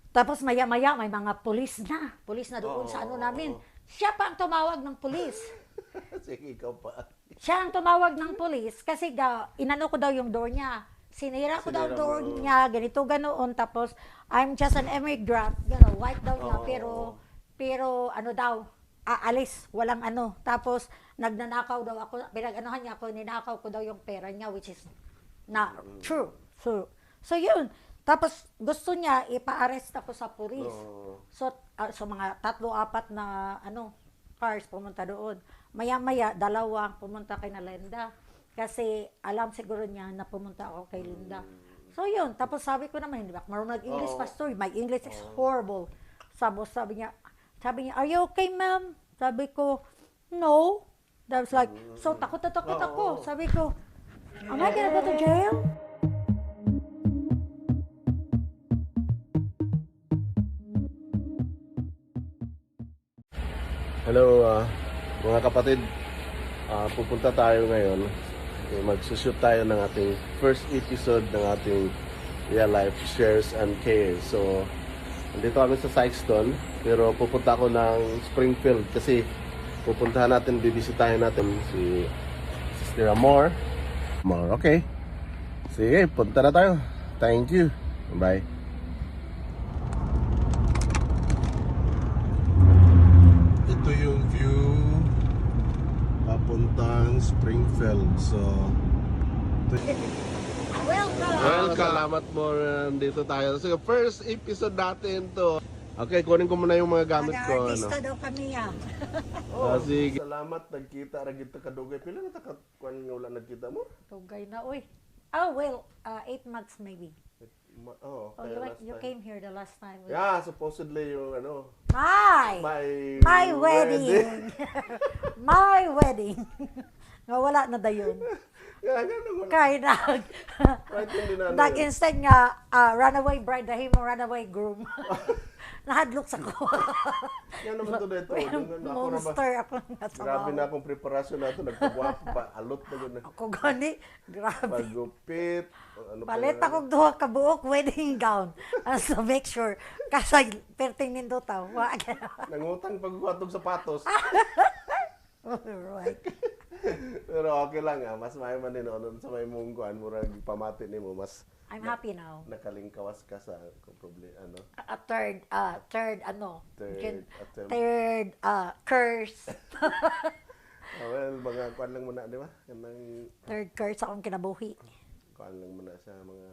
Tapos maya-maya may mga pulis na doon sa ano namin. Siya pa ang tumawag ng pulis. Sige, ikaw pa. Siya ang tumawag ng pulis kasi inano ko daw yung door niya. Sinira ko daw Sinira door mo. niya, ganito ganoon. Tapos, I'm just an immigrant. White daw niya, pero ano daw, aalis, walang ano. Tapos, nagnanakaw daw ako, pinag-anohan niya ako, ninakaw ko daw yung pera niya, which is not true. So yun. Tapos, gusto niya, ipa-arrest ako sa pulis. So mga 3-4 na, cars pumunta doon. Maya-maya, 2 pumunta kay Linda. Kasi alam siguro niya na pumunta ako kay Linda. So yun, tapos sabi ko naman, hindi ba, marunong English pastor, my English is horrible. Sabi niya, are you okay, ma'am? Sabi ko, no. I was like, so takot na takot ako. Sabi ko, am I gonna go to jail? Hello, mga kapatid. Pupunta tayo ngayon. Magsushoot tayo ng ating first episode ng ating real life shares and cares. So, nandito kami sa Sykeston, pero pupunta ako ng Springfield kasi pupuntahan natin, bibisitahin natin si Sister Amor. Okay. Sige, punta na tayo. Thank you. Bye. Ito yung view papuntang Springfield. So, Welcome! salamat mo. Nandito tayo. So, first episode natin to. Okay, kunin ko muna yung mga gamit ko. Artista daw kami yan. Sige. Salamat, nagkita. Ragita ka dugay. Pila na kuan nga wala nagkita mo? Tugay na, uy. Oh, well, 8 months maybe. Okay, You came here the last time. Yeah, supposedly yung My wedding. My wedding. Wala na dayon. Kaya instead nga, runaway bride, dahil mo runaway groom. Nahadlok sa ko. Yan naman to dito. Monster ako nasa Grabe na akong preparasyon na ito. Nagpagwapo pa. Alot na yun. Ako gani. Grabe. Pagupit. Palit akong 2 ka buok wedding gown. So make sure. Kasay, perting nindo tao. Nangutang pagkuhatog sapatos. Right. Pero okay lang mas may man din sa may mungkuan murag pamati nimo mas I'm happy now. Nakalingkawas ka sa problema Third attempt. Curse. Well, mga kuan lang muna, di ba? Kanang Third curse akong kinabuhi. Kuan lang muna sa mga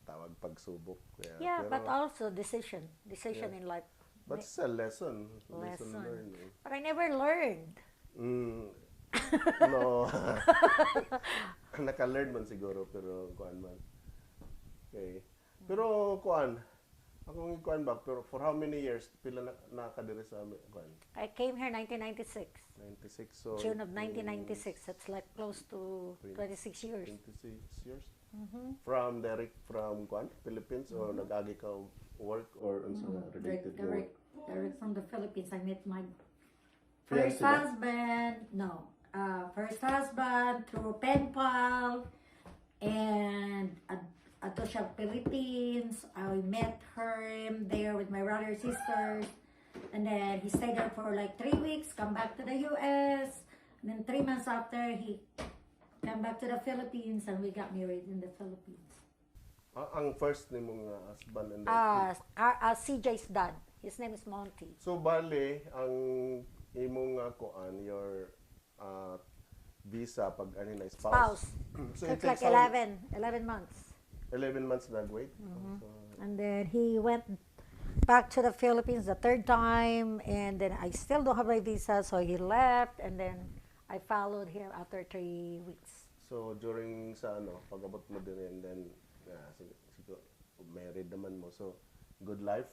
tawag pagsubok. Yeah, but also decision in life. But it's a lesson learned. But I never learned. No. Naka-learn man siguro pero kuan man. Okay. Pero kuan, akong kuan ba, pero for how many years pila nakadiri sa kuan? I came here 1996. 96, so June of 1996. That's like close to 26 years. 26 years? From kuan, Philippines or nag-agi ka work or related work? Direct from the Philippines. I met my Fiancé first ba? husband. No. First husband through pen pal. And ato siya Philippines. I met him there with my brother and sisters. And then he stayed there for like 3 weeks, come back to the US. And then 3 months after, he came back to the Philippines and we got married in the Philippines. Ang first nimong husband and CJ's dad. His name is Monty. So bale ang imong kuan your visa pag na spouse. So Took it takes like 11 months. 11 months nag-wait. So, And then he went back to the Philippines the 3rd time, and then I still don't have my visa, so he left, and then I followed him after 3 weeks. so during sa pag-abot mo din and then siguro married naman mo. So good life.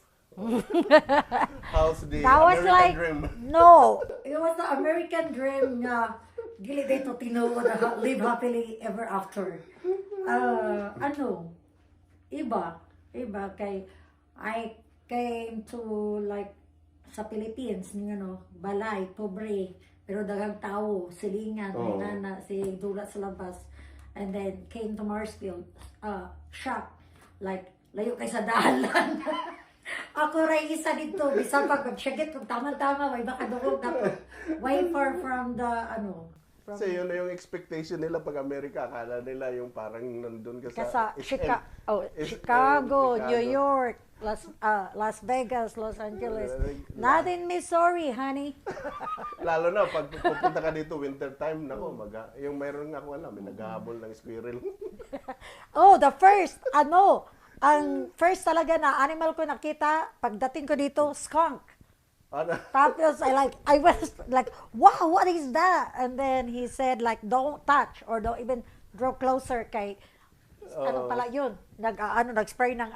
How's the That was American like, dream? no, it was the American dream nga, dili dito tinuod na live happily ever after. Iba kay I came to like sa Philippines, balay, pobre, pero daghang tao, silingan, may nana, si dulat sa labas. And then came to Marsfield, shock, like layo kay sa dalan. Ako ako rin isa dito. Bisan pag mag-shagit, kung tama-tama, may makadukog na po. Way far from the, Kasi yun na yung expectation nila pag Amerika. Akala nila yung parang nandun ka sa Chicago, New York, Las Vegas, Los Angeles. Not in Missouri, honey. Lalo na, pag pupunta ka dito winter time, nako, yung mayroon nga ako alam, may naghahabol ng squirrel. Oh, ang first talaga na animal ko nakita, pagdating ko dito, skunk. Ano? Tapos I was like, wow, what is that? And then he said like, don't touch or don't even draw closer kay ano pala yun? Nag-spray ng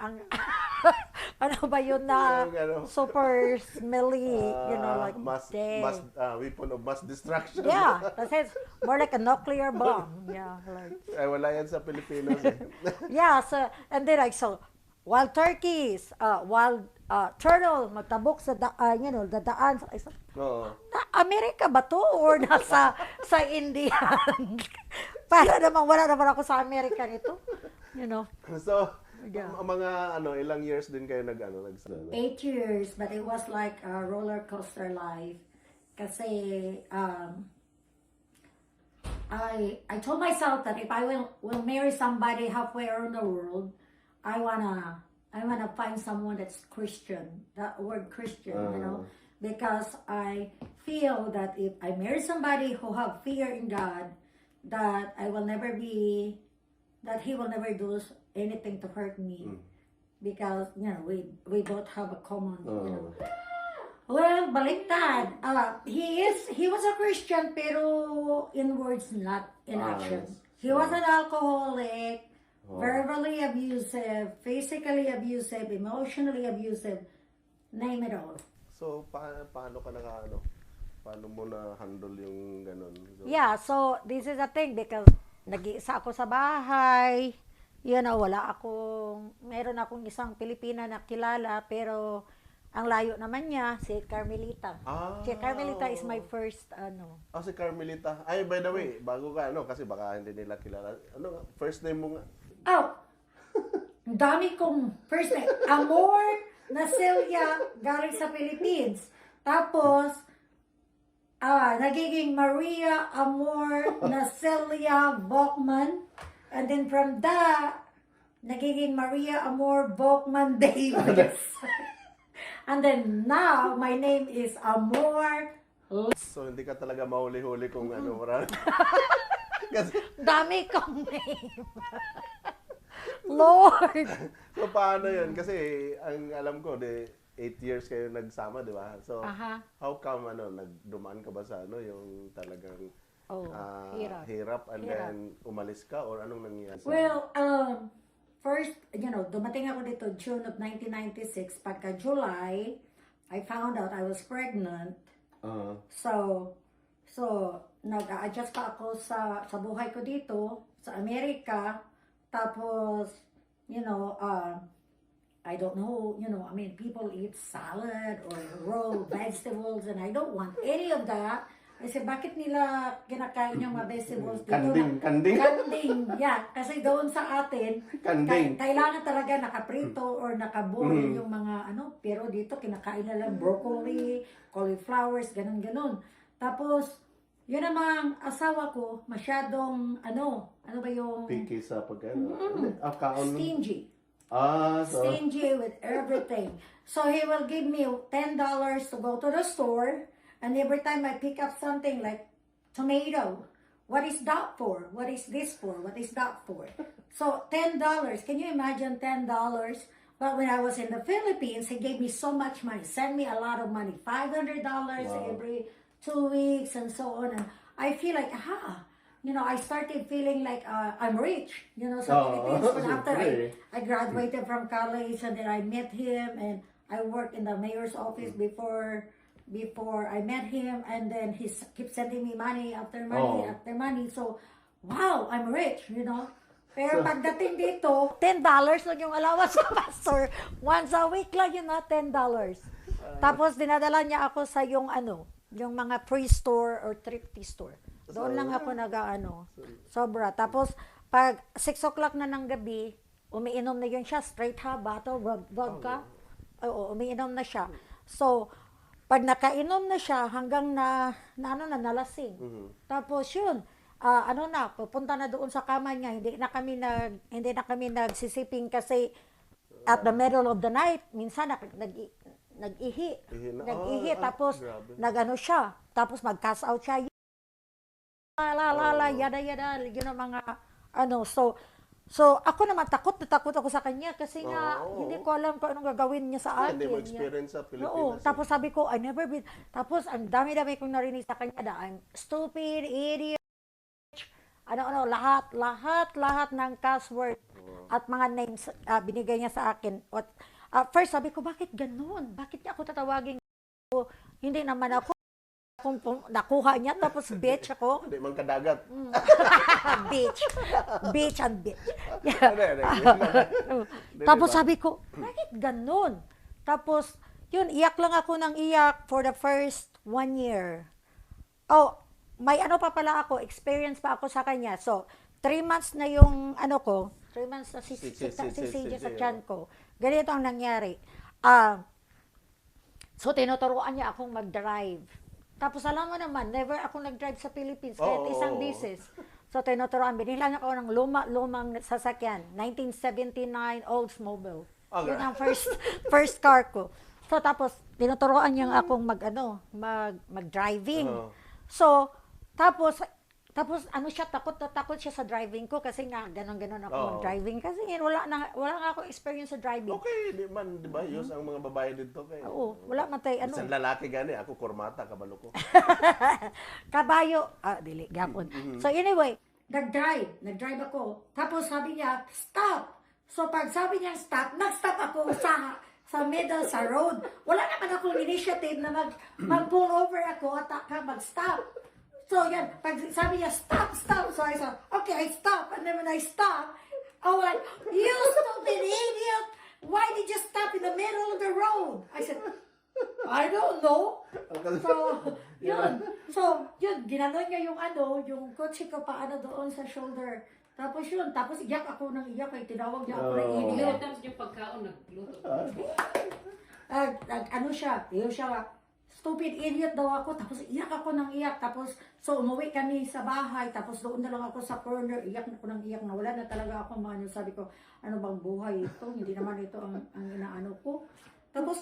ano ba yun na super smelly, like weapon of mass destruction. Yeah, that's more like a nuclear bomb. Yeah, like. Ay, wala yan sa Pilipinas eh. Yeah, so and then wild turkeys, wild turtle, magtabok sa dadaan. Amerika ba to or nasa sa India? Para naman wala naman ako sa Amerika nito. So, mga ilang years din kayo nag 8 years, but it was like a roller coaster life. Kasi I told myself that if I will marry somebody halfway around the world, I wanna find someone that's Christian. That word Christian, because I feel that if I marry somebody who have fear in God, that He will never do anything to hurt me, because we both have a common. Well, baliktad. He was a Christian, pero in words, not in action. He was an alcoholic. Verbally abusive, physically abusive, emotionally abusive, name it all. So, paano ka paano mo na-handle yung ganun? Yeah, so this is the thing because nag-iisa ako sa bahay, meron akong isang Pilipina na kilala, pero ang layo naman niya, si Carmelita. Si Carmelita is my first, si Carmelita. Ay, by the way, bago ka, kasi baka hindi nila kilala. First name mo nga? Ang dami kong first name. Amor Nasilia, galing sa Philippines. Tapos, nagiging Maria Amor Nasilia Bokman. And then from that, nagiging Maria Amor Bokman Davis. And then now, my name is Amor. So, hindi ka talaga mahuli-huli kung marami. Kasi, dami kong name. Lord! So, paano yun? Kasi, ang alam ko, 8 years kayo nagsama, di ba? So, how come, nagdumaan ka ba sa, yung talagang hirap and then umalis ka? Or anong nangyayari? Well, first, dumating ako dito June of 1996. Pagka July, I found out I was pregnant. So, nag-a-adjust pa ako sa buhay ko dito, sa Amerika. Tapos, I don't know, people eat salad or raw vegetables and I don't want any of that. I said, bakit nila kinakain yung mga vegetables dito? Kanding. Yeah. Kasi doon sa atin, kailangan talaga nakaprito or nakaboil yung mga pero dito kinakain na lang broccoli, cauliflowers, ganun-ganun. Tapos, yun namang asawa ko, masyadong, ano ba yung... Picky sa pagkain. Stingy. So... Stingy with everything. So he will give me $10 to go to the store, and every time I pick up something like tomato, what is that for? What is this for? What is that for? So $10. Can you imagine $10? But when I was in the Philippines, he gave me so much money. Sent me a lot of money. $500 every 2 weeks and so on. And I feel like, I started feeling like I'm rich, so Philippines. But after I graduated from college, and then I met him, and I worked in the mayor's office before I met him, and then he keeps sending me money after money after money. So, wow, I'm rich, Pero pagdating dito, $10 lang yung allowance ko, pastor. Once a week lang yun, $10. Tapos dinadala niya ako sa yung mga pre-store or thrifty store. Doon lang ako sobra. Tapos, pag 6 o'clock na ng gabi, umiinom na yun siya, straight bottle, vodka. Oo, umiinom na siya. So, pag nakainom na siya, hanggang nalasing. Tapos yun, pupunta na doon sa kama niya. Hindi na kami nagsisiping kasi at the middle of the night, minsan nag-ihi. Ihi na. Nag-ihi, tapos Grabe. nag-ano siya, tapos mag-cast out siya. Yada yada, yun ang mga so ako naman takot na takot ako sa kanya kasi nga Oo. hindi ko alam kung anong gagawin niya sa akin. Hindi mo experience sa Pilipinas. Oo, tapos sabi ko, I never been, tapos ang dami-dami kong narinig sa kanya na I'm stupid, idiot, lahat ng cuss word at mga names binigay niya sa akin. First sabi ko, bakit ganun? Bakit niya ako tatawagin? Hindi naman ako kung nakuha niya, tapos bitch ako. Hindi man kadagat. Bitch and bitch. Hindi, Tapos diba? sabi ko, bakit ganun? Tapos, yun, iyak lang ako ng iyak for the first 1 year. Oh, may pa pala ako, experience pa ako sa kanya. So, 3 months na yung 3 months na si CJ sa tiyan ko. Ganito ang nangyari. So, tinuturuan niya akong mag-drive. Tapos alam mo naman, never ako nag-drive sa Philippines, kahit isang beses. So, tinuturoan, binila niya ako ng lumang sasakyan, 1979 Oldsmobile. Yun ang first car ko. So, tapos, tinuturoan niya akong mag-driving. So, tapos takot siya sa driving ko kasi nga ganon ako mag-driving kasi wala nga ako experience sa driving. Okay, di man, di ba? Yus ang mga babae dito kay. Oo, wala man tayo Isang lalaki gani, ako kurmata, kabalo ko. Kabayo, dili gapon. So anyway, nag-drive ako. Tapos sabi niya, stop. So pag sabi niya stop, nag-stop ako sa middle sa road. Wala naman akong initiative na mag-pull over ako at mag-stop. So, yan, pag sabi niya, stop. So, I said, okay, I stop. And then when I stop, I was like, you stupid idiot! Why did you stop in the middle of the road? I said, I don't know. So, yun, ginanon niya yung kotse ko doon sa shoulder. Tapos iyak ako ng iyak, ay tinawag niya ako ng idiot. Tapos yung pagkaon, nagluto. Siya, stupid idiot daw ako, tapos iyak ako ng iyak, tapos so umuwi kami sa bahay, tapos doon na lang ako sa corner, iyak na ako ng iyak, na wala na talaga ako sabi ko, ano bang buhay ito, hindi naman ito ang inaano ko. Tapos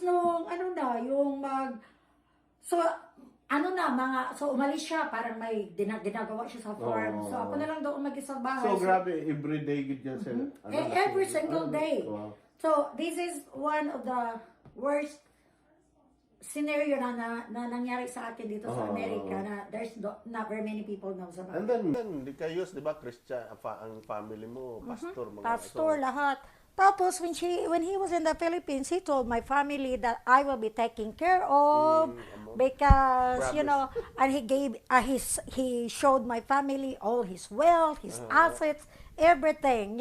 umalis siya, parang may ginagawa siya sa farm, so ako na lang doon mag-isa bahay. So, grabe, everyday gid yan sir. Every single day. So, this is one of the worst scenario na nangyari sa atin dito sa Amerika na there's not very many people knows about. And then di kayo, di ba, Christian, ang family mo, pastor, mga Pastor, lahat. Tapos, when he was in the Philippines, he told my family that I will be taken care of because, and he showed my family all his wealth, his assets, everything,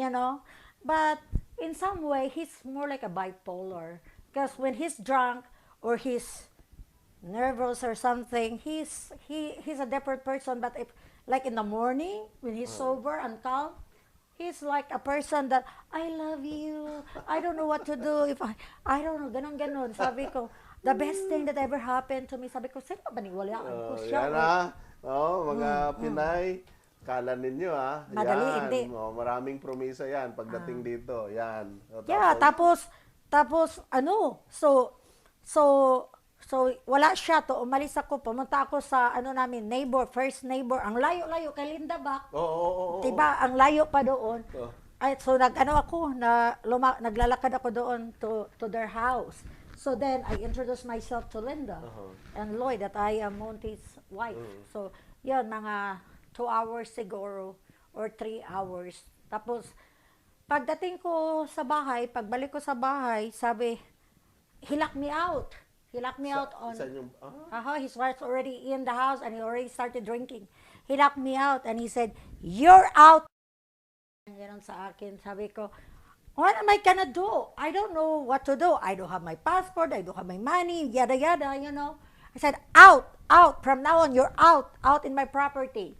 But in some way, he's more like a bipolar because when he's drunk, or he's nervous or something, he's a different person. But if like in the morning when he's sober and calm, he's like a person that I love you. I don't know what to do if I don't know, ganon. Sabi ko, the best thing that ever happened to me. Sabi ko, sino ba niwalaan ko siya? Yan mga Pinay. Kala ninyo Madali, yan. hindi. Maraming promisa yan pagdating dito. Yan. Tapos So wala siya to, umalis ako, pumunta ako sa first neighbor, ang layo-layo kay Linda Back. Oo. Diba, ang layo pa doon. Ay, so naglalakad ako doon to their house. So then I introduced myself to Linda and Lloyd that I am Monty's wife. So, yun, mga 2 hours siguro or 3 hours. Tapos pagdating ko sa bahay, pagbalik ko sa bahay, sabi, he locked me out. He locked me out on. His wife's already in the house and he already started drinking. He locked me out and he said, "You're out." Ganon sa akin. Sabi ko, what am I gonna do? I don't know what to do. I don't have my passport. I don't have my money. Yada yada. I said, out. From now on, you're out in my property.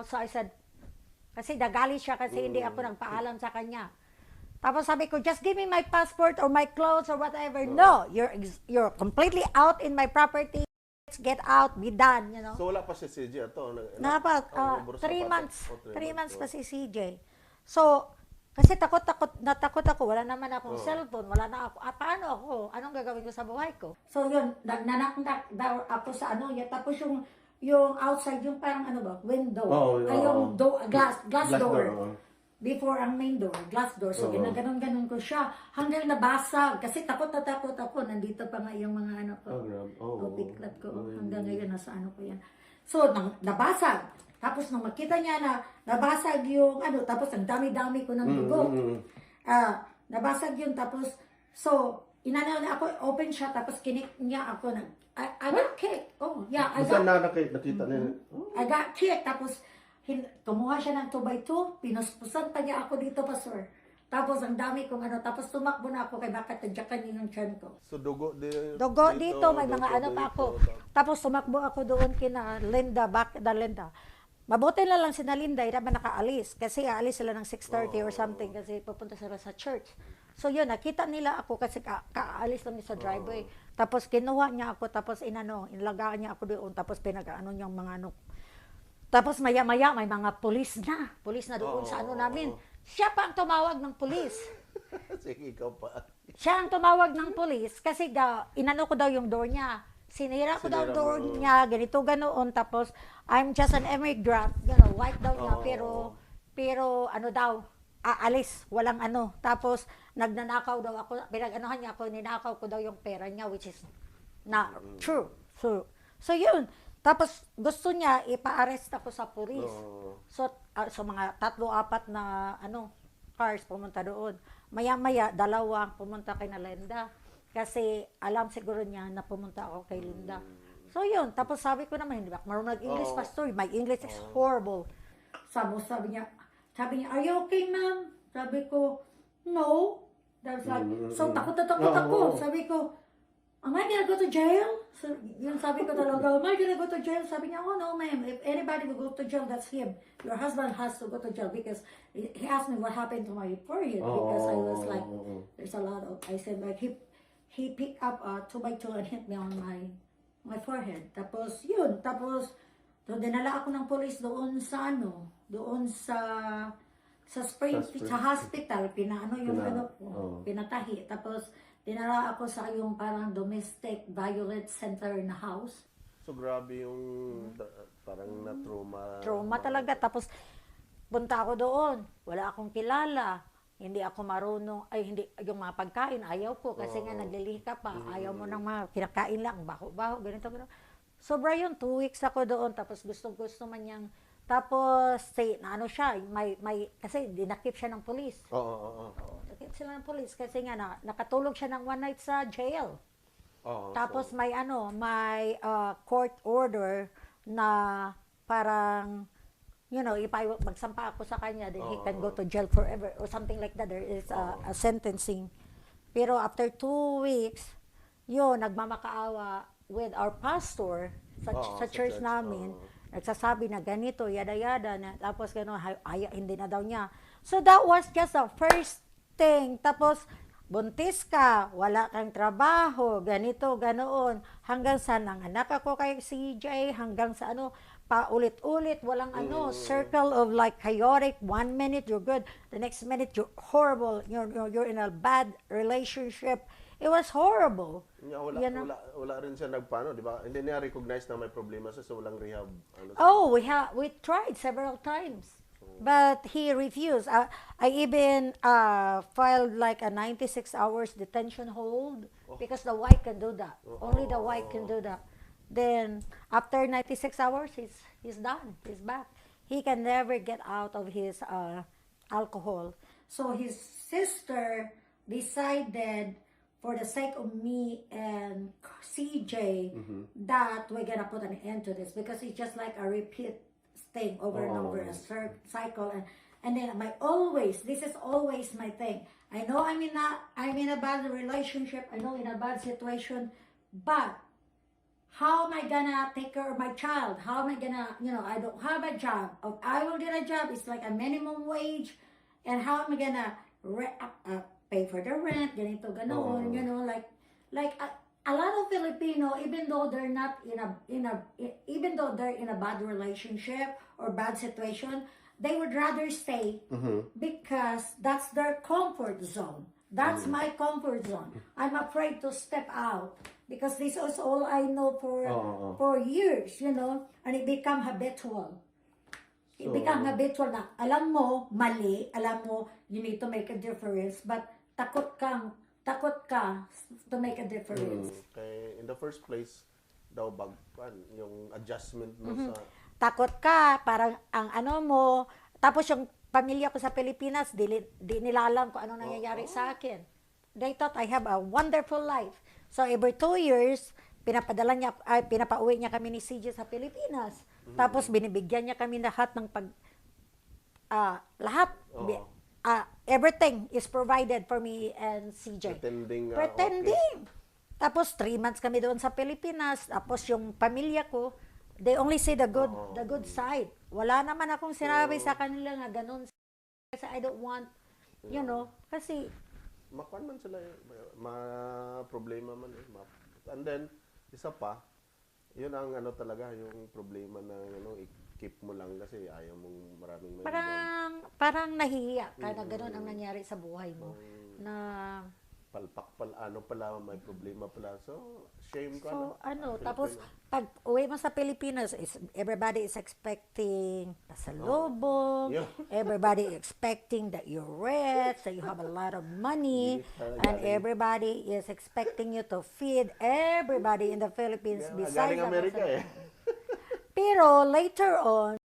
So I said, kasi nagalit siya kasi hindi ako nagpaalam sa kanya. Tapos sabi ko, just give me my passport or my clothes or whatever. No, you're completely out in my property. Let's get out, be done, you know. So wala pa si CJ ato. Dapat, Boros 3 sapatos. months. Oh, 3 months pa oh. si CJ. So, kasi natakot ako. Wala naman akong cellphone. Wala na ako. Paano ako? Anong gagawin ko sa buhay ko? So, yun. Nagnanaknak daw ako sa ano. Tapos yung outside, yung parang ano ba, window. Ay, yung glass door. Before ang main door, glass door. So, ginaganon-ganon ko siya. Hanggang nabasag. Kasi takot na takot ako. Nandito pa nga yung mga ano ko. Piklat ko. Hanggang ngayon, nasa ano ko yan. So, nabasag. Tapos, nung makita niya na nabasag yung ano, tapos ang dami-dami ko ng dugo. Nabasag yun. Tapos, so, inano na ako, open siya. Tapos, kinik niya ako. I got kicked. Oh, yeah. Saan na nakita niya? I got kicked. Tapos, kumuha siya ng 2x2, pinuspusan pa niya ako dito pa, sir. Tapos ang dami kong ano, tapos tumakbo na ako kay bakit tadyakan yung tiyan ko. So dugo dito, may mga ano pa ako. Tapos tumakbo ako doon kina Linda, Linda. Mabuti na lang si Linda, hindi naman nakaalis. Kasi aalis sila ng 6:30 or something kasi pupunta sila sa church. So yun, nakita nila ako kasi kaalis lang sa driveway. Tapos kinuha niya ako, tapos inlagaan niya ako doon, tapos pinag-ano niyang mga ano. Tapos maya-maya may mga pulis na doon sa ano namin. Siya pa ang tumawag ng pulis. Sige, ikaw pa. Siya ang tumawag ng pulis kasi inano ko daw yung door niya. Sinira ko daw door niya, ganito ganoon. Tapos, I'm just an immigrant, white daw niya, pero ano daw, aalis, walang ano. Tapos, nagnanakaw daw ako, pinag-anohan niya ako, ninakaw ko daw yung pera niya, which is not true. So yun. Tapos gusto niya ipa-arrest ako sa pulis. So mga 3-4 na cars pumunta doon. Maya-maya 2 pumunta kay Linda. Kasi alam siguro niya na pumunta ako kay Linda. So yun, tapos sabi ko naman, hindi ba marunong mag-English pastor? My English is horrible. Sabi niya, are you okay, ma'am? Sabi ko, no. So takot ako. Sabi ko, am I gonna go to jail? So, yun sabi ko talaga, am I gonna go to jail? Sabi niya, oh no ma'am, if anybody will go to jail, that's him. Your husband has to go to jail because he asked me what happened to my forehead because I was like, there's a lot of, I said like, he picked up a 2x2 and hit me on my forehead. Tapos yun, so dinala ako ng police doon sa sa hospital, pinatahi. Tapos, dinala ako sa yung parang domestic violence center na house. So, grabe yung parang na-trauma. Trauma talaga. Tapos, punta ako doon. Wala akong kilala. Hindi ako marunong. Hindi, yung mga pagkain, ayaw ko. Kasi nga, naglilika pa. Ayaw mo nang mga kinakain lang. Baho-baho, ganito. Sobra yun. 2 weeks ako doon. Tapos, gusto man niyang. Tapos, siya, kasi dinakip siya ng polis. Nakip sila ng polis kasi nga nakatulog siya ng 1 night sa jail. Tapos may court order na parang, if magsampa ako sa kanya, then he can go to jail forever or something like that. There is a sentencing. Pero after 2 weeks, nagmamakaawa with our pastor sa church namin. Nagsasabi na ganito, yada-yada, tapos gano'n, hindi na daw niya. So that was just the first thing. Tapos, buntis ka, wala kang trabaho, ganito, ganoon. Hanggang sa nanganak ako kay CJ, hanggang sa paulit-ulit, walang circle of like chaotic. 1 minute you're good, the next minute you're horrible, you're in a bad relationship. It was horrible. Wala rin siya nagpaano, di ba? Hindi niya recognize na may problema siya, so walang rehab. We tried several times. But he refused. I even filed like a 96 hours detention hold because the white can do that. Only the white can do that. Then after 96 hours, he's done. He's back. He can never get out of his alcohol. So his sister decided, for the sake of me and CJ, that we're gonna put an end to this because it's just like a repeat thing over and over, a cycle. And then this is always my thing. I know I'm in a bad relationship. I know in a bad situation, but how am I gonna take care of my child? How am I gonna, I don't have a job. If I will get a job, it's like a minimum wage. And how am I gonna pay for the rent, ganito, ganoon, Oo. you know, like a lot of Filipino, even though they're not even though they're in a bad relationship or bad situation, they would rather stay because that's their comfort zone. That's my comfort zone. I'm afraid to step out because this is all I know Oo. for years, you know, and it become habitual. It So, become habitual na alam mo mali, alam mo you need to make a difference, but takot ka to make a difference. kay in the first place, daw yung adjustment mo sa... Takot ka, parang ang ano mo, tapos yung pamilya ko sa Pilipinas, di nila alam kung ano nangyayari sa akin. They thought I have a wonderful life. So every 2 years, pinapauwi niya kami ni CJ sa Pilipinas. Tapos binibigyan niya kami lahat ng lahat. Oo. Everything is provided for me and CJ. Pretending, Pretending. Tapos 3 months kami doon sa Pilipinas. Tapos yung pamilya ko, they only see the good side. Wala naman akong sinabi sa kanila na ganun. Kasi I don't want, you know, kasi Makuan man sila, problema man eh. And then, isa pa, yun ang ano talaga, yung problema na i-keep mo lang kasi ayaw mong maraming may parang nahihiya ka na ganun ang nangyari sa buhay mo. Na palpak pala, may problema pala. So, shame ko tapos pag uwi mo sa Pilipinas, everybody is expecting pasalubong, Yeah. everybody expecting that you're rich, that you have a lot of money, and everybody is expecting you to feed everybody in the Philippines besides galing Amerika eh. Pero later on,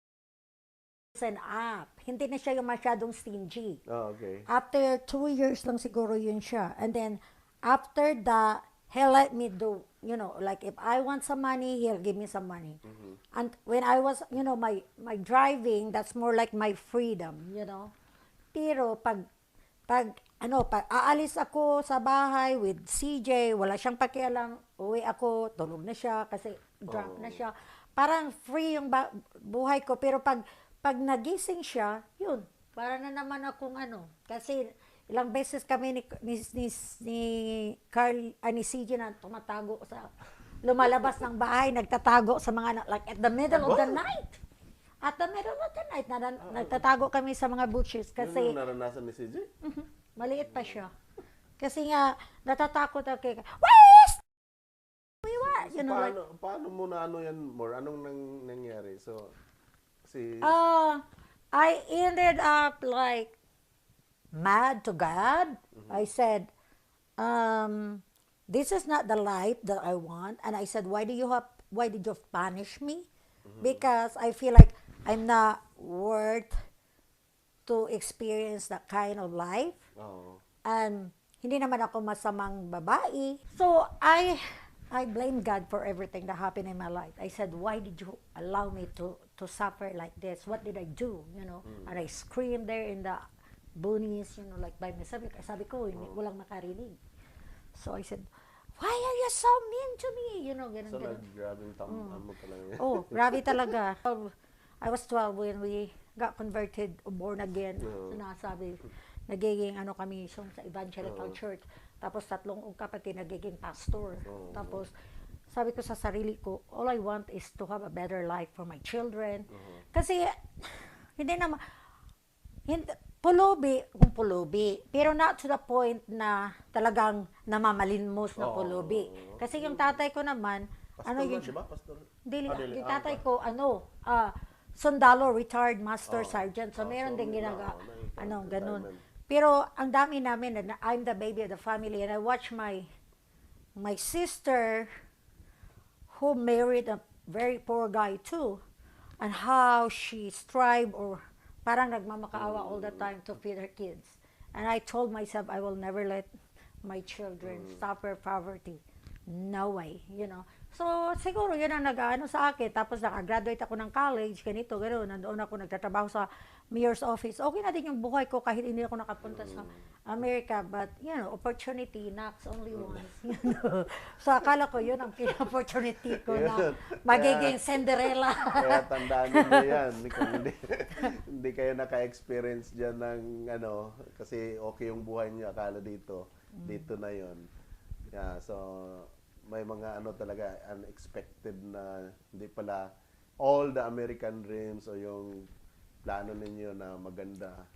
listen up. Hindi na siya yung masyadong stingy. Oh, okay. After 2 years lang siguro yun siya. And then, after that, he'll let me do, you know, like if I want some money, he'll give me some money. And when I was, you know, my driving, that's more like my freedom, you know. Pero pag aalis ako sa bahay with CJ, wala siyang pakialam, uwi ako, tulog na siya kasi drunk na siya. Parang free yung buhay ko. Pero pag nagising siya, yun, para na naman akong kasi ilang beses kami ni Carl, ni CJ na tumatago lumalabas ng bahay, nagtatago sa mga, like at the middle of the night. At the middle of the night, nagtatago kami sa mga bushes kasi Yun yung naranasan ni CJ? maliit pa siya. Kasi nga, natatakot ako. Where's you know, paano mo na yan more? Anong nangyari? So, I ended up like mad to God. I said, this is not the life that I want. And I said, why did you punish me? Because I feel like I'm not worth to experience that kind of life. And hindi naman ako masamang babae. So I blame God for everything that happened in my life. I said, why did you allow me to suffer like this? What did I do? You know, and I screamed there in the boonies, you know, like by myself. Sabi ko, walang makarinig. So I said, why are you so mean to me? You know, ganun. So, grabing mo pala yan. Oh, grabe talaga. I was 12 when we got converted, born again. Sinasabi, nagiging kami sa evangelical church. Tapos 3 kapatid nagiging pastor. Tapos sabi ko sa sarili ko, all I want is to have a better life for my children. Kasi hindi naman pulubi, pero not to the point na talagang namamalinmos na pulubi. Kasi yung tatay ko naman, Pastor yun, diba? Pastor? yung tatay ko, sundalo, retired master sergeant. So, meron din ganun. Pero, ang dami namin, I'm the baby of the family, and I watch my sister, who married a very poor guy too, and how she strive or parang nagmamakaawa all the time to feed her kids. And I told myself, I will never let my children suffer poverty. no way, you know. So, siguro yun ang nag-ano sa akin. Tapos nakagraduate ako ng college, ganito, gano'n. Nandoon ako nagtatrabaho sa mayor's office. Okay na din yung buhay ko kahit hindi ako nakapunta sa America. But, you know, opportunity knocks only once. You know. So, akala ko yun ang opportunity ko na Yun. magiging Cinderella. Kaya tandaan niyo yan. Kung hindi, hindi kayo naka-experience dyan ng ano, kasi okay yung buhay niyo, akala dito na yon. Yeah, so may mga ano talaga unexpected na hindi pala all the American dreams o yung plano ninyo na maganda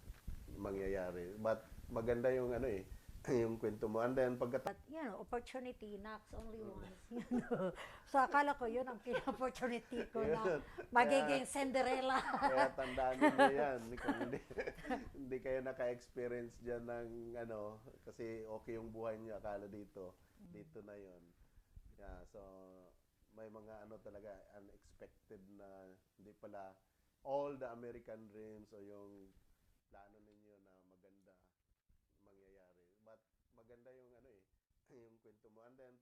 mangyayari. But maganda yung ano eh, yung kwento mo. And then But, you know, opportunity knocks only once. You know. So, akala ko yun ang opportunity ko na Yun. magiging Cinderella. Kaya tandaan niyo yan. Kung hindi, hindi kayo naka-experience dyan ng ano, kasi okay yung buhay niyo, akala dito na yon. Yeah, so may mga ano talaga unexpected na hindi pala all the American dreams o yung plano ninyo na maganda mangyayari. But maganda yung ano eh, yung kwento mo. And then